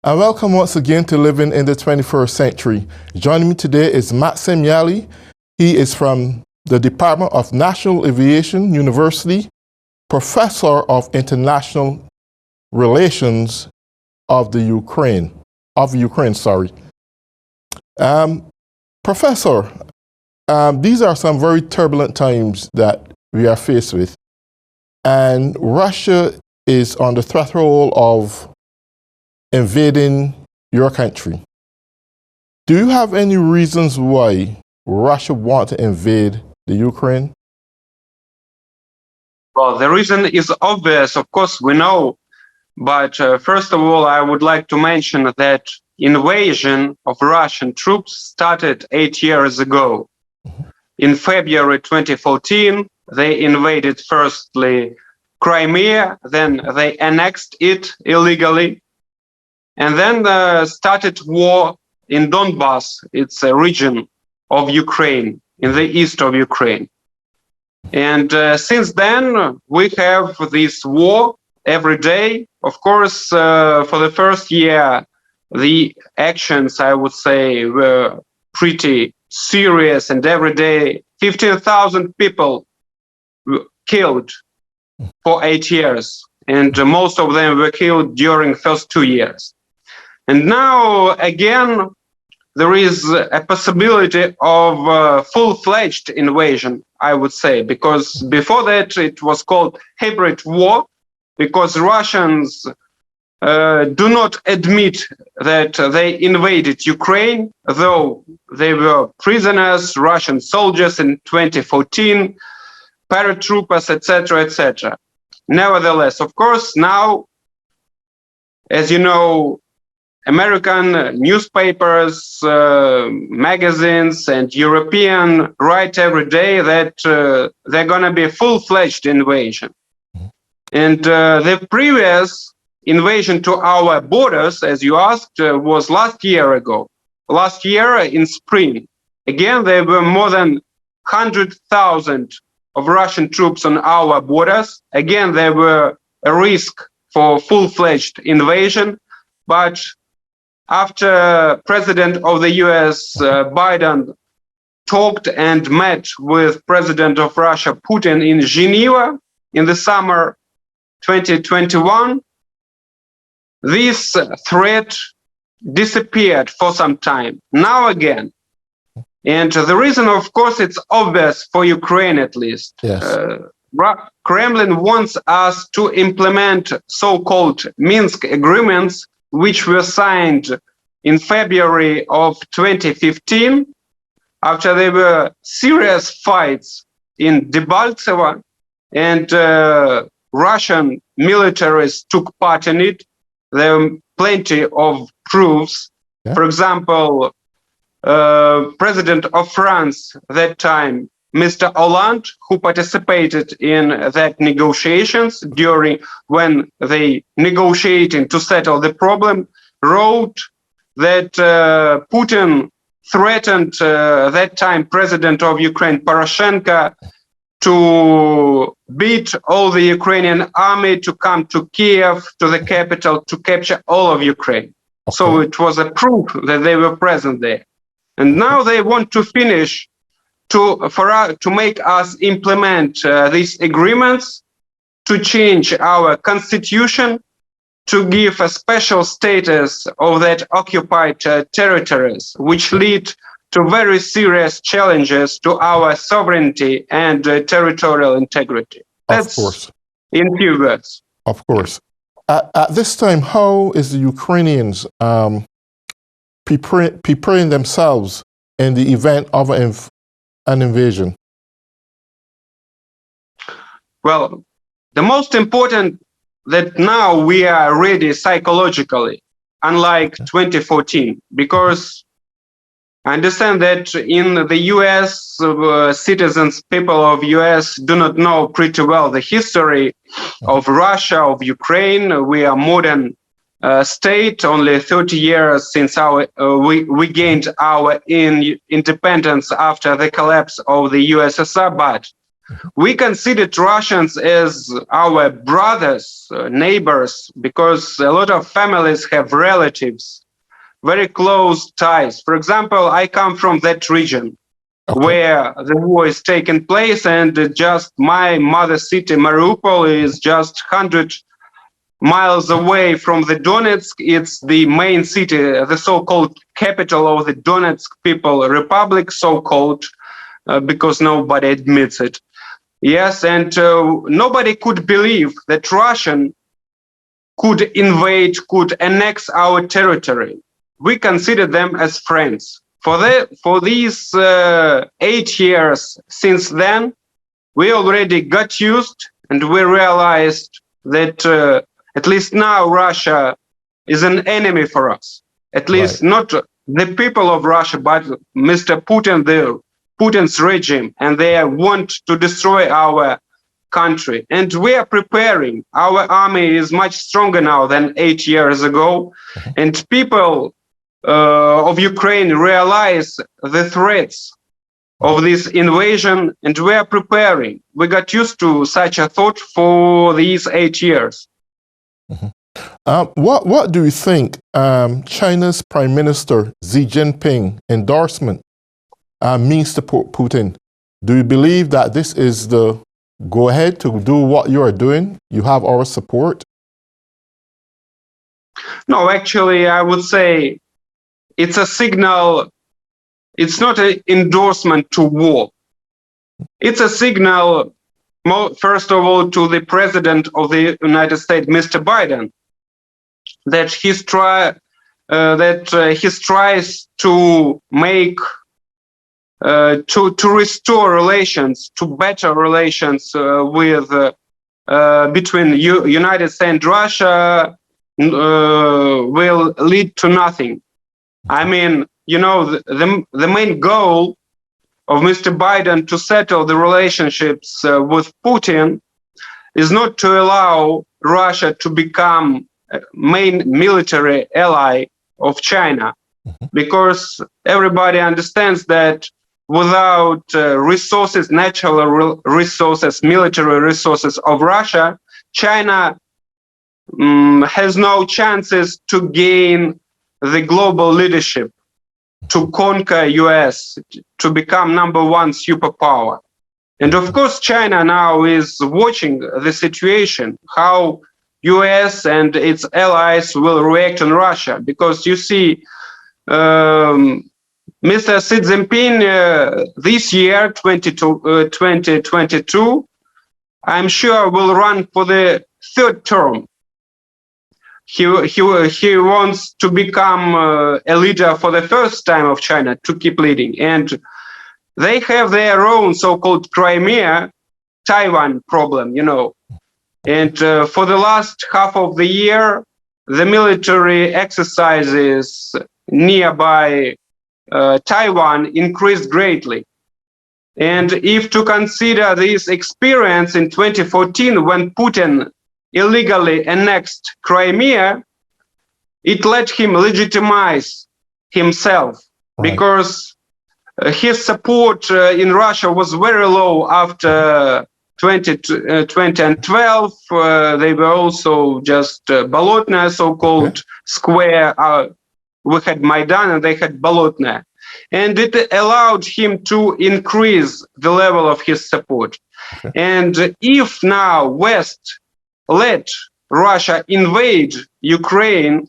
And welcome once again to Living in the 21st Century. Joining me today is Maxim Yali. He is from the Department of National Aviation University, Professor of International Relations of Ukraine. Professor, these are some very turbulent times that we are faced with, and Russia is on the threshold of invading your country. Do you have any reasons why Russia wants to invade the Ukraine? Well, the reason is obvious, of course, we know. But first of all, I would like to mention that invasion of Russian troops started 8 years ago. In February 2014, they invaded firstly Crimea, then they annexed it illegally, and then started war in Donbass. It's a region of Ukraine, in the east of Ukraine. And since then, we have this war every day. Of course, for the first year, the actions, I would say, were pretty serious, and every day 15,000 people were killed for 8 years, and most of them were killed during first 2 years. And now again, there is a possibility of full-fledged invasion, I would say, because before that it was called hybrid war, because Russians do not admit that they invaded Ukraine, though they were prisoners, Russian soldiers in 2014, paratroopers, etc., etc. Nevertheless, of course, now, as you know, American newspapers, magazines, and European write every day that they're going to be full-fledged invasion. And the previous invasion to our borders, as you asked, was last year ago. Last year in spring. Again, there were more than 100,000 of Russian troops on our borders. Again, there were a risk for full-fledged invasion. But after President of the US, Biden, talked and met with President of Russia, Putin, in Geneva in the summer 2021, this threat disappeared for some time. Now again. And the reason, of course, it's obvious for Ukraine at least. Yes. Kremlin wants us to implement so-called Minsk agreements, which were signed in February of 2015, after there were serious fights in Debaltseve, and Russian militaries took part in it. There were plenty of proofs. Yeah. For example, President of France at that time, Mr. Hollande, who participated in that negotiations during when they negotiating to settle the problem, wrote that Putin threatened that time President of Ukraine, Poroshenko, to beat all the Ukrainian army to come to Kiev, to the capital, to capture all of Ukraine. Okay. So it was a proof that they were present there. And now they want to finish to make us implement these agreements, to change our constitution, to give a special status of that occupied territories, which lead to very serious challenges to our sovereignty and territorial integrity. That's, of course, in few words. Of course. At this time, how is the Ukrainians preparing themselves in the event of an invasion? Well, the most important that now we are ready psychologically, unlike 2014, because I understand that in the US, citizens, people of US do not know pretty well the history of Russia, of Ukraine. We are modern state, only 30 years since we gained our independence after the collapse of the USSR. But We considered Russians as our brothers, neighbors, because a lot of families have relatives, very close ties. For example, I come from that region where the war is taking place, and just my mother city, Mariupol, is just 100 miles away from the Donetsk. It's the main city, the so-called capital of the Donetsk People Republic, so-called, because nobody admits it. Yes, and nobody could believe that Russian could invade, could annex our territory. We consider them as friends. For these 8 years since then, we already got used, and we realized that at least now Russia is an enemy for us. At least not the people of Russia, but Mr. Putin, Putin's regime, and they want to destroy our country. And we are preparing. Our army is much stronger now than 8 years ago, and people of Ukraine realize the threats of this invasion, and we are preparing. We got used to such a thought for these 8 years. What do you think China's Prime Minister Xi Jinping endorsement means to Putin? Do you believe that this is the go-ahead to do what you are doing? You have our support? No, actually, I would say it's a signal. It's not an endorsement to war. It's a signal, first of all, to the President of the United States, Mr. Biden, that he tries to make to restore relations, to better relations with between United States and Russia will lead to nothing. I mean, you know, the main goal of Mr. Biden to settle the relationships with Putin is not to allow Russia to become a main military ally of China, because everybody understands that without resources, natural resources, military resources of Russia, China has no chances to gain the global leadership, to conquer US, to become #1 superpower. And of course, China now is watching the situation, how US and its allies will react on Russia, because you see, Mr. Xi Jinping this year, 2022, I'm sure will run for the 3rd term. He wants to become a leader for the first time of China, to keep leading. And they have their own so-called Crimea, Taiwan problem, you know. And for the last half of the year, the military exercises nearby Taiwan increased greatly. And if to consider this experience in 2014, when Putin illegally annexed Crimea, it let him legitimize himself, because his support in Russia was very low after 2012. They were also just Bolotnaya, so-called square. We had Maidan and they had Bolotnaya. And it allowed him to increase the level of his support. And if now West let Russia invade Ukraine,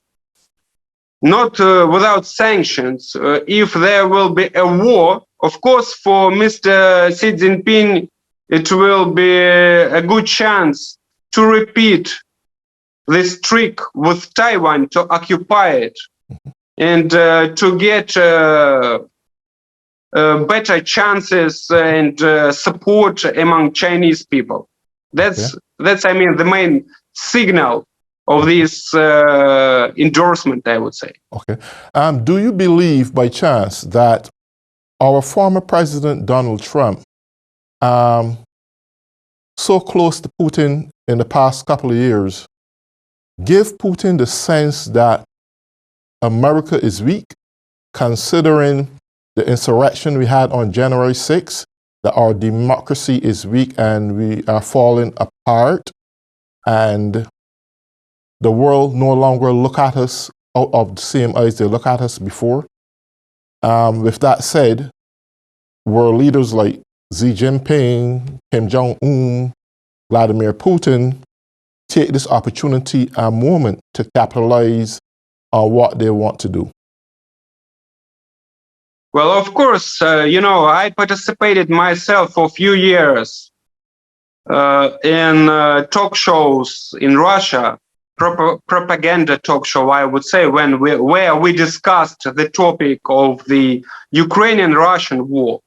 not without sanctions, if there will be a war, of course, for Mr. Xi Jinping, it will be a good chance to repeat this trick with Taiwan, to occupy it, and to get better chances and support among Chinese people. That's I mean, the main signal of this endorsement, I would say. Okay. Do you believe by chance that our former President Donald Trump, so close to Putin in the past couple of years, give Putin the sense that America is weak, considering the insurrection we had on January 6th, that our democracy is weak and we are falling apart, and the world no longer look at us out of the same eyes they look at us before. With that said, world leaders like Xi Jinping, Kim Jong-un, Vladimir Putin take this opportunity and moment to capitalize on what they want to do. Well, of course, I participated myself for a few years in talk shows in Russia, propaganda talk show, I would say, where we discussed the topic of the Ukrainian-Russian war.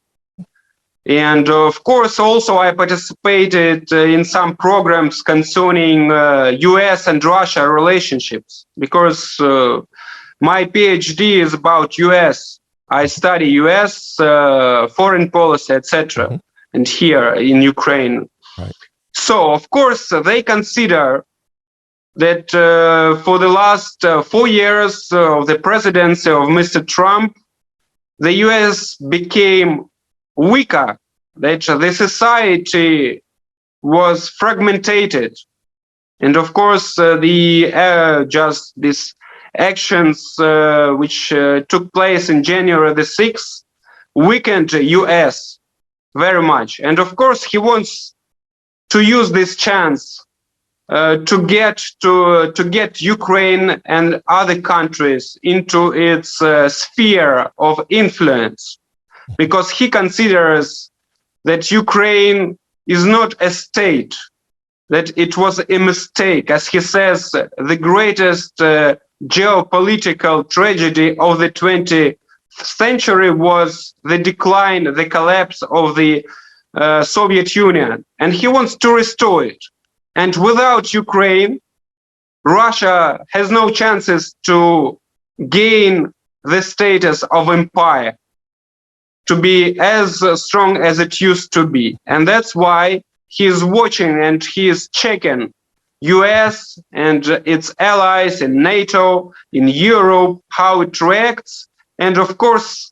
And of course, also I participated in some programs concerning US and Russia relationships, because my PhD is about US. I study US foreign policy, etc. And here in Ukraine. Right. So, of course, they consider that for the last 4 years of the presidency of Mr. Trump, the US became weaker, that the society was fragmented. And of course, just these actions which took place in January the 6th weakened the US very much. And of course, he wants to use this chance to get Ukraine and other countries into its sphere of influence, because he considers that Ukraine is not a state, that it was a mistake. As he says, the greatest geopolitical tragedy of the 20th century was the decline, the collapse of the Soviet Union, and he wants to restore it. And without Ukraine, Russia has no chances to gain the status of empire, to be as strong as it used to be. And that's why he is watching and he is checking US and its allies in NATO, in Europe, how it reacts. And of course,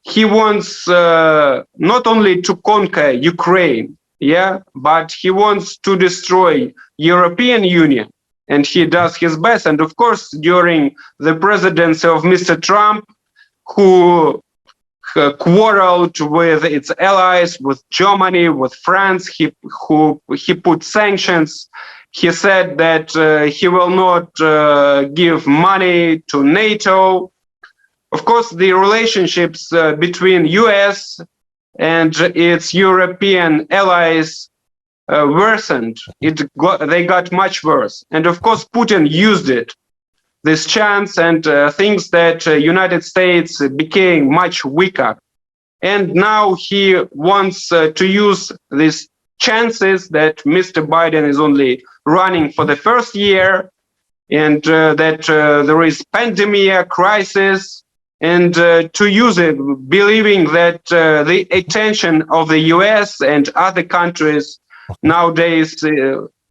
he wants not only to conquer Ukraine, but he wants to destroy European Union. And he does his best. And of course, during the presidency of Mr. Trump, who quarreled with its allies, with Germany, with France, he put sanctions. He said that he will not give money to NATO. Of course, the relationships between US and its European allies worsened. They got much worse. And of course, Putin used it, this chance, and thinks that United States became much weaker. And now he wants to use these chances that Mr. Biden is only running for the first year, and that there is pandemic crisis, and to use it, believing that the attention of the US and other countries nowadays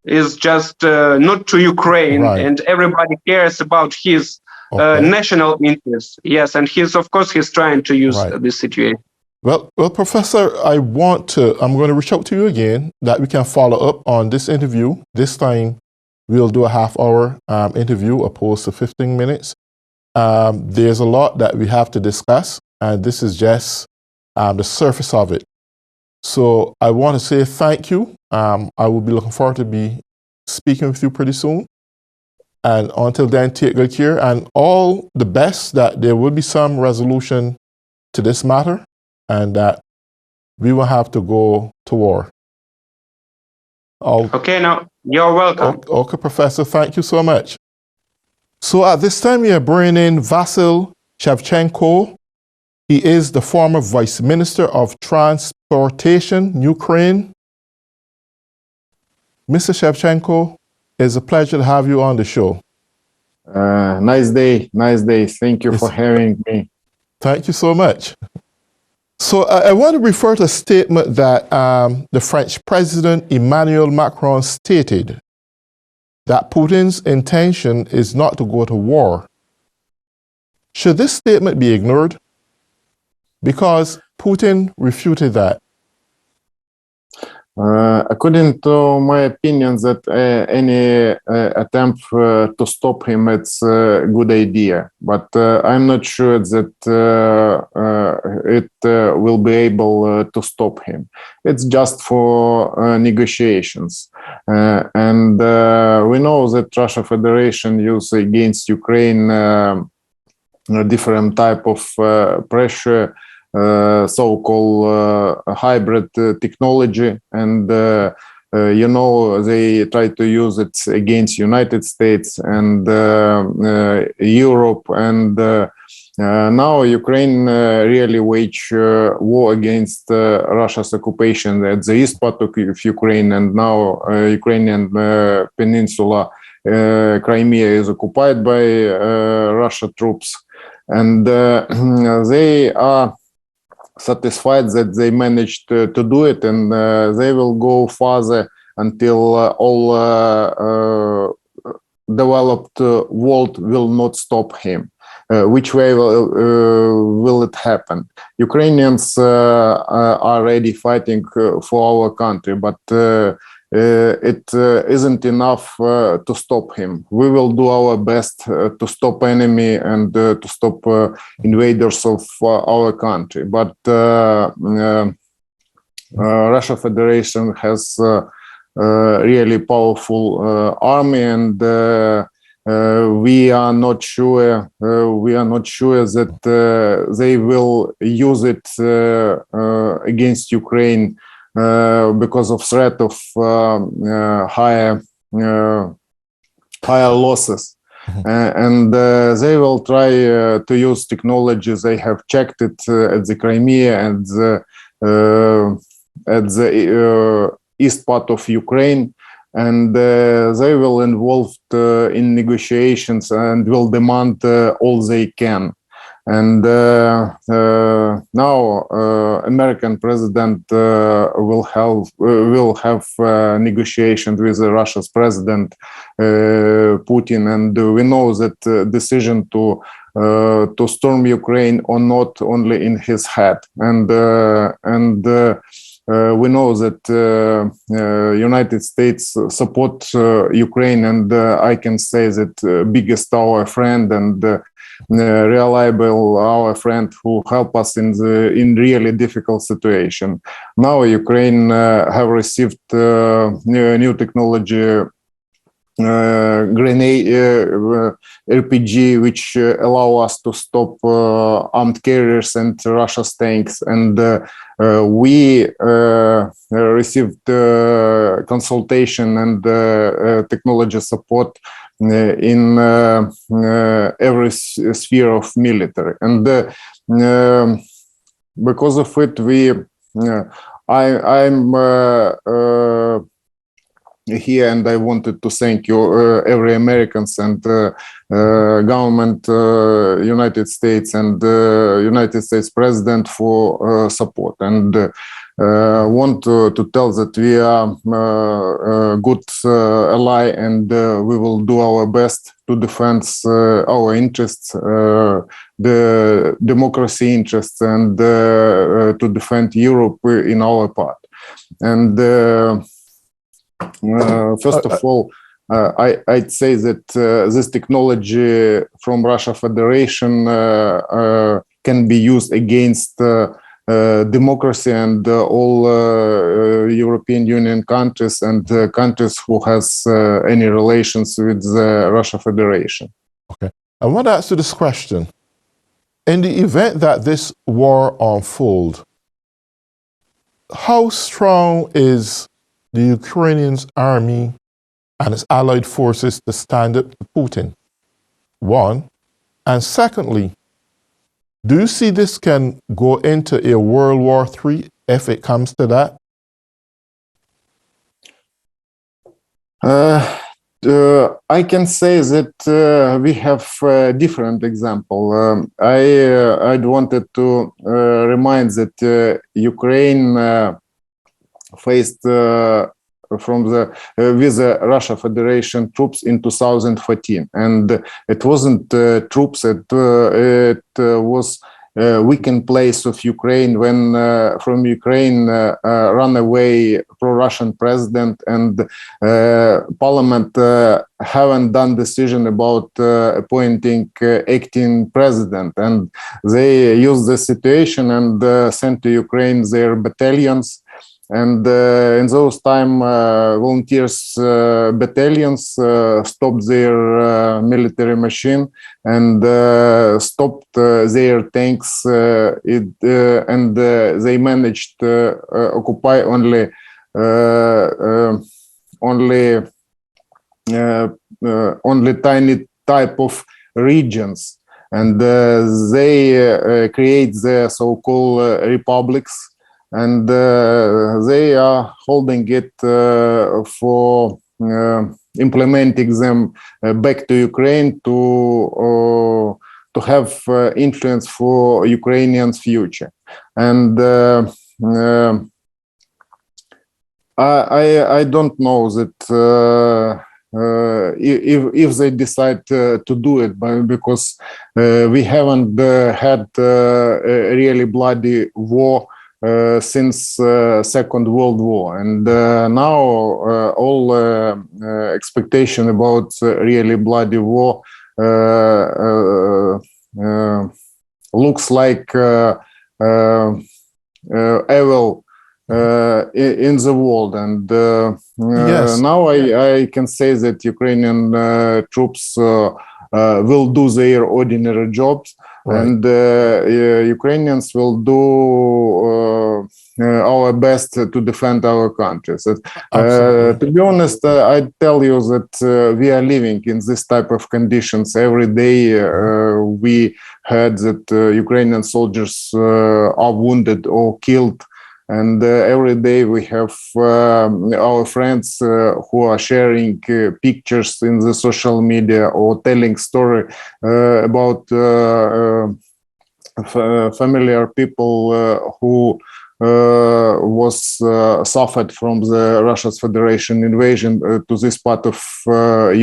is just not to Ukraine, and everybody cares about his national interests. Yes, and of course he's trying to use this situation. Well, Professor, I'm going to reach out to you again that we can follow up on this interview. This time we'll do a half-hour interview opposed to 15 minutes. There's a lot that we have to discuss, and this is just the surface of it. So I want to say thank you. I will be looking forward to be speaking with you pretty soon. And until then, take good care, and all the best that there will be some resolution to this matter, and that we will have to go to war. Okay, no, you're welcome. Okay, Professor, thank you so much. So at this time, we are bringing in Vasyl Shevchenko. He is the former Vice Minister of Transportation, Ukraine. Mr. Shevchenko, it's a pleasure to have you on the show. Nice day. Thank you for having me. Thank you so much. So I want to refer to a statement that the French President Emmanuel Macron stated, that Putin's intention is not to go to war. Should this statement be ignored? Because Putin refuted that. According to my opinion, that any attempt to stop him, it's a good idea. But I'm not sure that it will be able to stop him. It's just for negotiations. And we know that Russia Federation use against Ukraine a different type of pressure, so-called hybrid technology, and they try to use it against United States and Europe, and now Ukraine really wage war against Russia's occupation at the east part of Ukraine, and now Ukrainian peninsula, Crimea, is occupied by Russian troops, and they are satisfied that they managed to do it, and they will go further until all developed world will not stop him. Which way will it happen? Ukrainians are already fighting for our country, but it isn't enough to stop him. We will do our best to stop enemy and to stop invaders of our country. But Russia Federation has really powerful army, and we are not sure. We are not sure that they will use it against Ukraine because of threat of higher losses. And they will try to use technologies. They have checked it at the Crimea and at the east part of Ukraine, and they will involve in negotiations and will demand all they can. And now American president will have negotiations with Russia's president Putin, and we know that decision to storm Ukraine or not only in his head, and we know that United States support Ukraine, and I can say that biggest our friend and reliable our friend who help us in really difficult situation. Now Ukraine have received new technology, grenade RPG, which allow us to stop armed carriers and Russia's tanks, and we received consultation and technology support in every sphere of military, and because of it, I'm here, and I wanted to thank you, every Americans and government, United States and United States President for support, and want to tell that we are a good ally, and we will do our best to defend our interests, the democracy interests, and to defend Europe in our part. And first of all, I'd say that this technology from Russia Federation can be used against democracy and all European Union countries and countries who has any relations with the Russia Federation. Okay. I want to ask you this question. In the event that this war unfolds, how strong is the Ukrainian army and its allied forces to stand up to Putin? One. And secondly, do you see this can go into a World War III if it comes to that? I can say that we have a different example. I'd wanted to remind that Ukraine faced with the Russia Federation troops in 2014, and it wasn't troops. It was weakened place of Ukraine when from Ukraine run away pro-Russian president, and parliament haven't done decision about appointing acting president, and they use the situation and sent to Ukraine their battalions. And in those time, volunteers battalions stopped their military machine and stopped their tanks, and they managed to occupy only tiny type of regions, and they create the so-called republics. And they are holding it for implementing them back to Ukraine to have influence for Ukrainians' future. And I don't know that if they decide to do it, because we haven't had a really bloody war since Second World War, and now all expectation about really bloody war looks like evil in the world. And Yes. now I can say that Ukrainian troops will do their ordinary jobs. Right. And Ukrainians will do our best to defend our country. So, to be honest, I tell you that we are living in this type of conditions every day. We heard that Ukrainian soldiers are wounded or killed. And every day we have our friends who are sharing pictures in the social media or telling story about familiar people who was suffered from the Russia's Federation invasion to this part of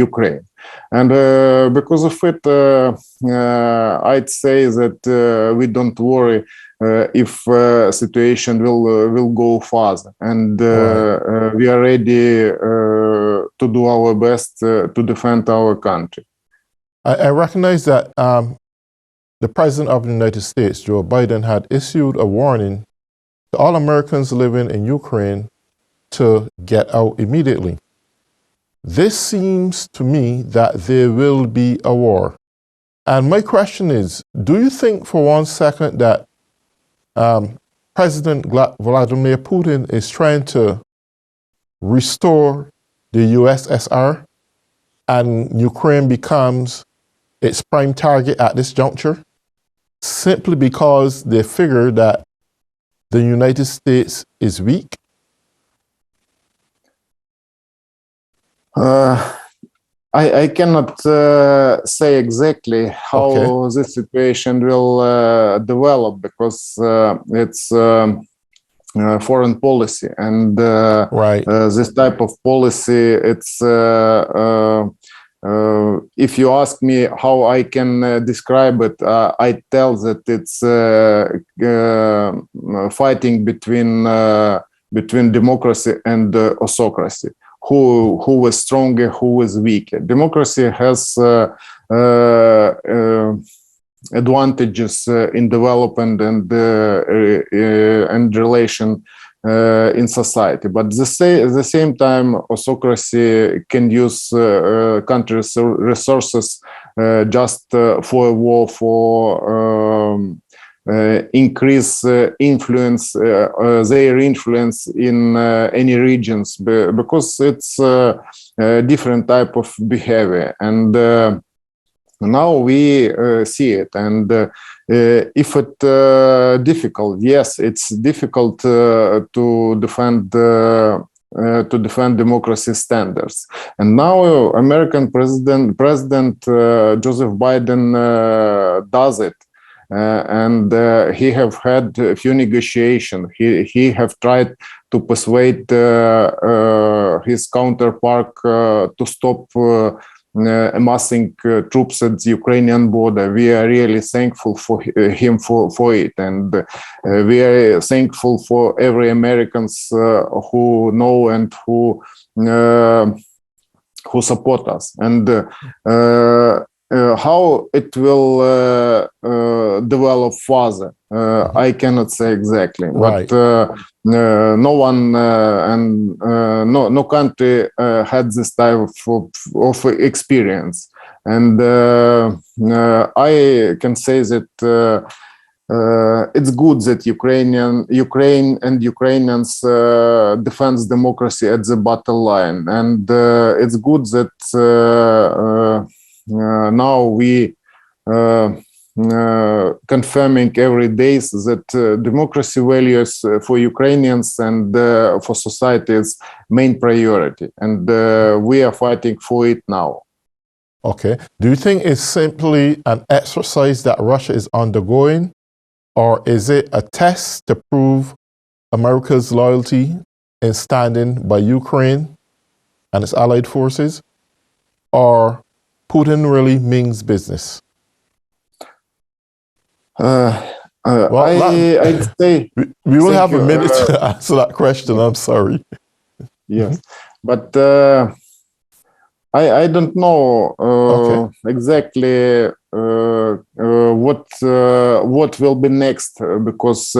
Ukraine. And because of it, I'd say that we don't worry if situation will go further, and we are ready to do our best to defend our country. I recognize that the President of the United States, Joe Biden, had issued a warning to all Americans living in Ukraine to get out immediately. This seems to me that there will be a war. And my question is, do you think for one second that President Vladimir Putin is trying to restore the USSR and Ukraine becomes its prime target at this juncture simply because they figure that the United States is weak? I cannot say exactly how this situation will develop, because it's foreign policy, and this type of policy, it's if you ask me how I can describe it, I tell that it's fighting between democracy and autocracy. Who was stronger, who was weaker. Democracy has advantages in development and relation in society, but at the same time, autocracy can use countries' resources just for a war, for increase influence, their influence in any regions, because it's a different type of behavior. And now we see it. And if it's difficult, yes, it's difficult to defend democracy standards. And now American President Joseph Biden does it. And he have had a few negotiations. He have tried to persuade his counterpart to stop amassing troops at the Ukrainian border. We are really thankful for him for it, and we are thankful for every Americans who know and who support us. And how it will develop further, I cannot say exactly. Right. But no one and no country had this type of experience. And I can say that it's good that Ukraine and Ukrainians defends democracy at the battle line, and it's good that now we confirming every day that democracy values for Ukrainians and for society is main priority, and we are fighting for it now. Okay. Do you think it's simply an exercise that Russia is undergoing, or is it a test to prove America's loyalty in standing by Ukraine and its allied forces, or Putin really means business? I'd say we will have a minute to answer that question. I'm sorry. Yes, but I don't know exactly what will be next, because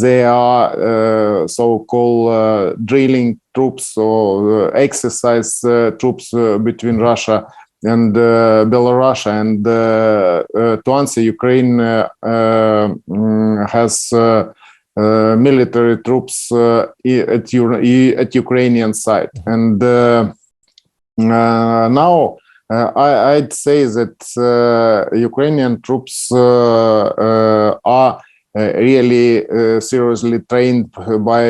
they are so-called drilling troops or exercise troops between Russia and Belarus. And to answer, Ukraine has military troops at Ukrainian side, and now I'd say that Ukrainian troops are really seriously trained by